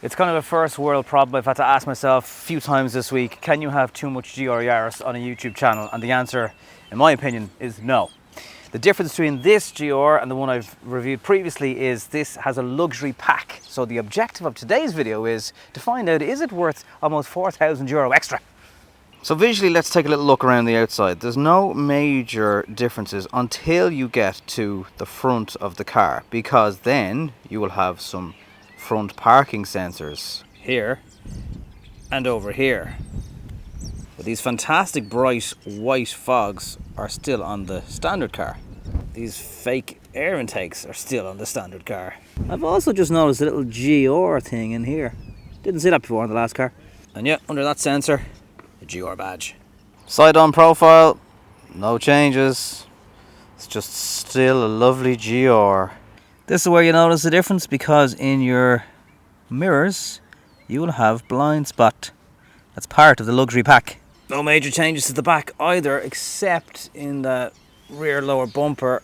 It's kind of a first world problem. I've had to ask myself a few times this week, can you have too much GR Yaris on a YouTube channel? And the answer, in my opinion, is no. The difference between this GR and the one I've reviewed previously is this has a luxury pack. So the objective of today's video is to find out, is it worth almost €4,000 extra? So visually, let's take a little look around the outside. There's no major differences until you get to the front of the car, because then you will have some front parking sensors here and over here. But these fantastic bright white fogs are still on the standard car. These fake air intakes are still on the standard car. I've also just noticed a little GR thing in here. Didn't see that before on the last car. And yeah, under that sensor, a GR badge. Side-on profile, no changes. It's just still a lovely GR. This is where you notice the difference, because in your mirrors you will have blind spot. That's part of the luxury pack. No major changes to the back either, except in the rear lower bumper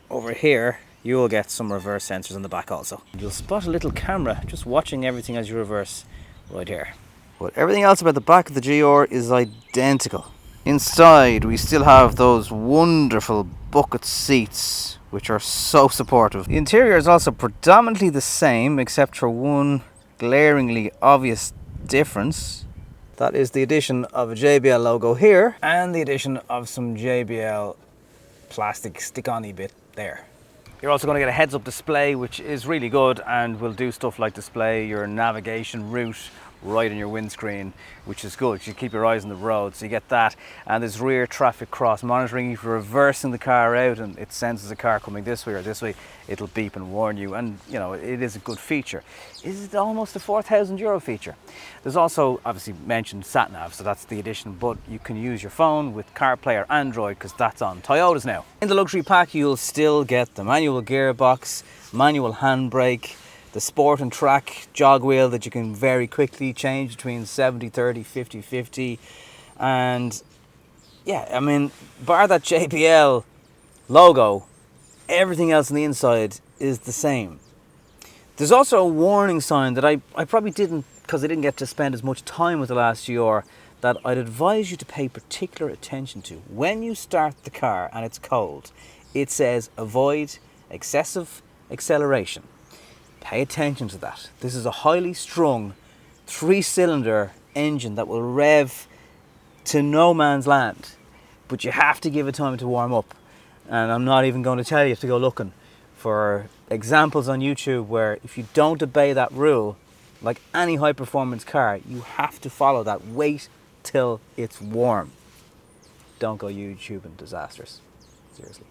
over here you will get some reverse sensors in the back also. You'll spot a little camera just watching everything as you reverse right here. But everything else about the back of the GR is identical. Inside we still have those wonderful bucket seats, which are so supportive. The interior is also predominantly the same, except for one glaringly obvious difference. That is the addition of a JBL logo here and the addition of some JBL plastic stick-on-y bit there. You're also going to get a heads-up display, which is really good and will do stuff like display your navigation route right on your windscreen, which is good. You keep your eyes on the road, so you get that. And there's rear traffic cross monitoring. If you're reversing the car out and it senses a car coming this way or this way, it'll beep and warn you. And you know, it is a good feature. Is it almost a €4,000 feature? There's also obviously mentioned sat nav, so that's the addition, but you can use your phone with CarPlay or Android, because that's on Toyotas now. In the luxury pack you'll still get the manual gearbox, manual handbrake, the sport and track jog wheel that you can very quickly change between 70-30, 50-50. And yeah, I mean, bar that JBL logo, everything else on the inside is the same. There's also a warning sign that I probably didn't, because I didn't get to spend as much time with the last GR, that I'd advise you to pay particular attention to. When you start the car and it's cold, it says avoid excessive acceleration. Pay attention to that. This is a highly strung 3-cylinder engine that will rev to no man's land, but you have to give it time to warm up. And I'm not even going to tell you to go looking for examples on YouTube where if you don't obey that rule, like any high performance car, you have to follow that. Wait till it's warm. Don't go YouTubing disasters. Seriously.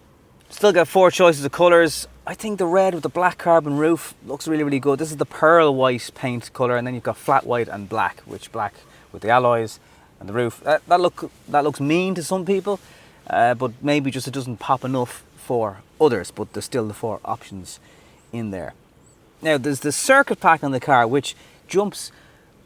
Still got 4 choices of colours. I think the red with the black carbon roof looks really, really good. This is the pearl white paint colour, and then you've got flat white and black, which black with the alloys and the roof. That looks mean to some people, but maybe just it doesn't pop enough for others, but there's still the 4 options in there. Now there's the circuit pack on the car, which jumps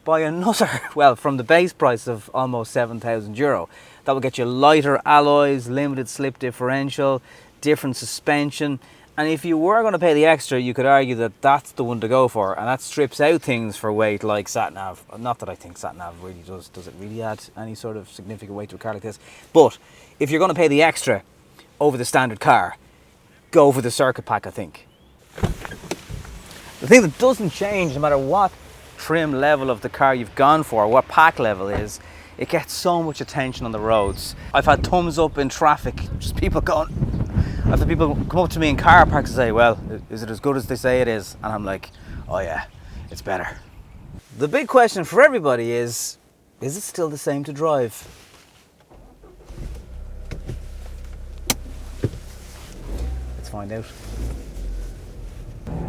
by another, well, from the base price of almost €7,000. That will get you lighter alloys, limited slip differential, different suspension. And if you were going to pay the extra, you could argue that that's the one to go for, and that strips out things for weight like sat nav. Not that I think sat nav really does it really add any sort of significant weight to a car like this? But if you're going to pay the extra over the standard car, go for the circuit pack, I think. The thing that doesn't change no matter what trim level of the car you've gone for, what pack level is, it gets so much attention on the roads. I've had thumbs up in traffic, just people going, I've had people come up to me in car parks and say, well, is it as good as they say it is? And I'm like, oh yeah, it's better. The big question for everybody is it still the same to drive? Let's find out.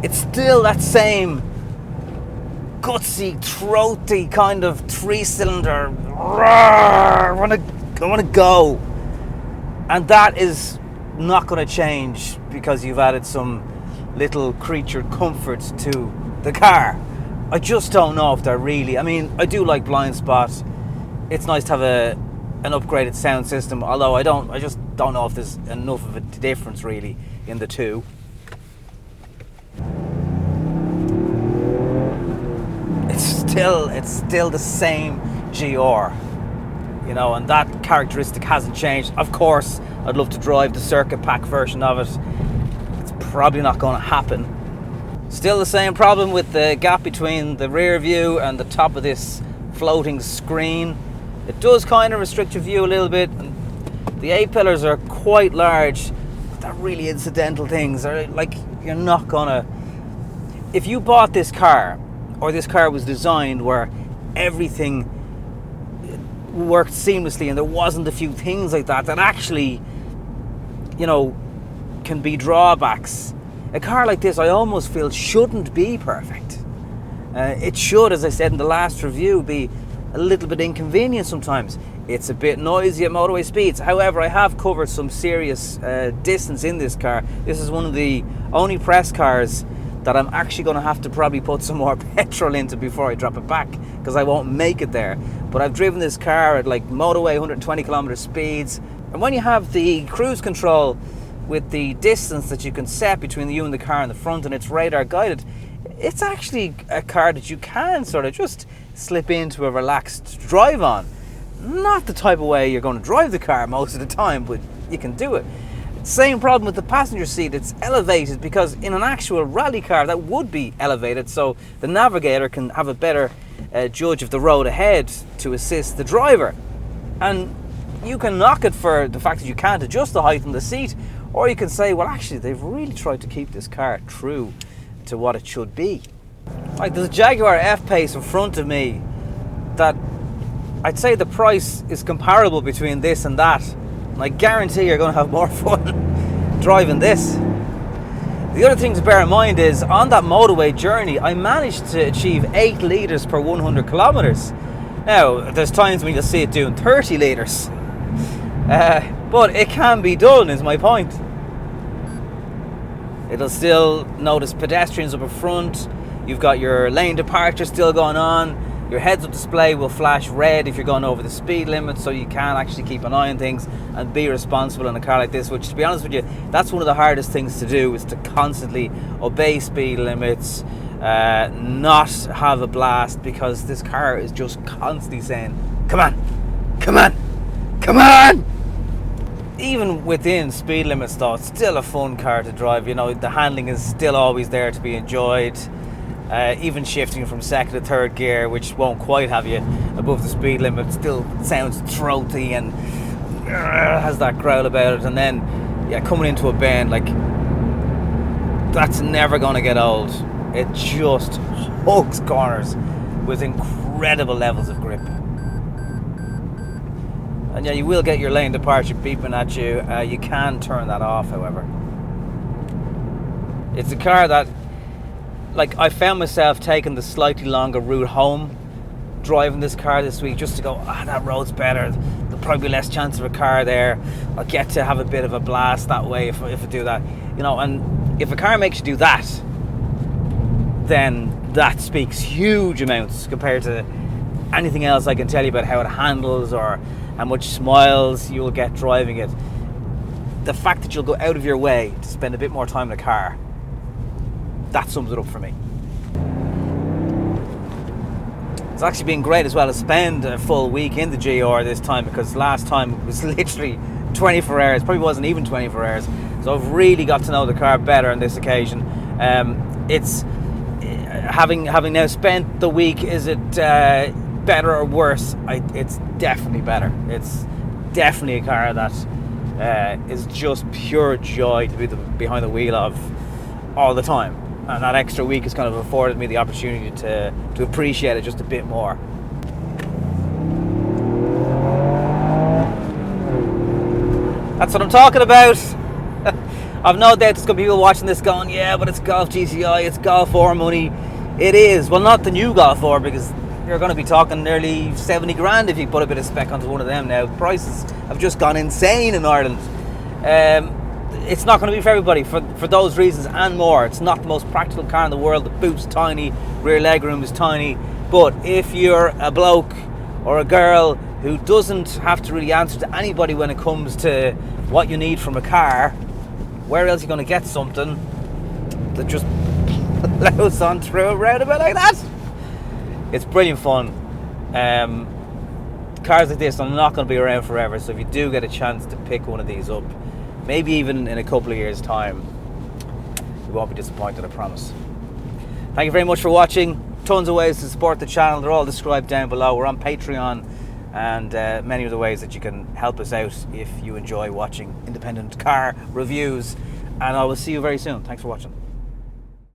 It's still that same gutsy, throaty kind of 3-cylinder. I want to go. And that is not going to change because you've added some little creature comforts to the car. I just don't know if they're really, I mean, I do like blind spot. It's nice to have an upgraded sound system, although I just don't know if there's enough of a difference really in the two. It's still the same GR, you know, and that characteristic hasn't changed. Of course, I'd love to drive the circuit pack version of it. It's probably not going to happen. Still the same problem with the gap between the rear view and the top of this floating screen. It does kind of restrict your view a little bit, and the A-pillars are quite large, but they're really incidental things. They're like, you're not gonna... If you bought this car, or this car was designed where everything worked seamlessly and there wasn't a few things like that actually, you know, can be drawbacks. A car like this, I almost feel, shouldn't be perfect. It should, as I said in the last review, be a little bit inconvenient sometimes. It's a bit noisy at motorway speeds. However, I have covered some serious distance in this car. This is one of the only press cars that I'm actually going to have to probably put some more petrol into before I drop it back, because I won't make it there. But I've driven this car at like motorway 120 kilometer speeds, and when you have the cruise control with the distance that you can set between you and the car in the front, and it's radar guided, it's actually a car that you can sort of just slip into a relaxed drive on. Not the type of way you're going to drive the car most of the time, but you can do it. Same problem with the passenger seat. It's elevated, because in an actual rally car that would be elevated, so the navigator can have a better judge of the road ahead to assist the driver. And you can knock it for the fact that you can't adjust the height in the seat, or you can say, well, actually they've really tried to keep this car true to what it should be. Like, there's a Jaguar F-Pace in front of me that I'd say the price is comparable between this and that. And I guarantee you're going to have more fun driving this. The other thing to bear in mind is, on that motorway journey, I managed to achieve 8 litres per 100 kilometres. Now, there's times when you'll see it doing 30 litres. But it can be done, is my point. It'll still notice pedestrians up in front. You've got your lane departure still going on. Your heads-up display will flash red if you're going over the speed limit, so you can actually keep an eye on things and be responsible in a car like this, which, to be honest with you, that's one of the hardest things to do, is to constantly obey speed limits, not have a blast, because this car is just constantly saying, come on, come on, come on. Even within speed limits though, it's still a fun car to drive. You know, the handling is still always there to be enjoyed. Even shifting from second to third gear, which won't quite have you above the speed limit, still sounds throaty and has that growl about it. And then, yeah, coming into a bend, like, that's never going to get old. It just hugs corners with incredible levels of grip. And yeah, you will get your lane departure beeping at you. You can turn that off, however. It's a car that, like, I found myself taking the slightly longer route home, driving this car this week, just to go, that road's better. There'll probably be less chance of a car there. I'll get to have a bit of a blast that way if I do that. You know, and if a car makes you do that, then that speaks huge amounts compared to anything else I can tell you about how it handles or how much smiles you'll get driving it. The fact that you'll go out of your way to spend a bit more time in a car, that sums it up for me. It's actually been great as well to spend a full week in the GR this time, because last time it was literally 24 hours, probably wasn't even 24 hours. So I've really got to know the car better on this occasion. It's having now spent the week, is it better or worse? It's definitely better. It's definitely a car that is just pure joy to be behind the wheel of all the time. And that extra week has kind of afforded me the opportunity to appreciate it just a bit more. That's what I'm talking about. I've no doubt there's going to be people watching this going, yeah, but it's Golf GTI, it's Golf 4 money. It is. Well, not the new Golf 4, because you're going to be talking nearly 70 grand if you put a bit of spec onto one of them now. The prices have just gone insane in Ireland. It's not going to be for everybody for those reasons and more. It's not the most practical car in the world. The boot's tiny, rear legroom is tiny. But if you're a bloke or a girl who doesn't have to really answer to anybody when it comes to what you need from a car, where else are you going to get something that just plows on through a roundabout like that? It's brilliant fun. Cars like this are not going to be around forever, so if you do get a chance to pick one of these up, maybe even in a couple of years' time, you won't be disappointed, I promise. Thank you very much for watching. Tons of ways to support the channel. They're all described down below. We're on Patreon, and many of the ways that you can help us out if you enjoy watching independent car reviews. And I will see you very soon. Thanks for watching.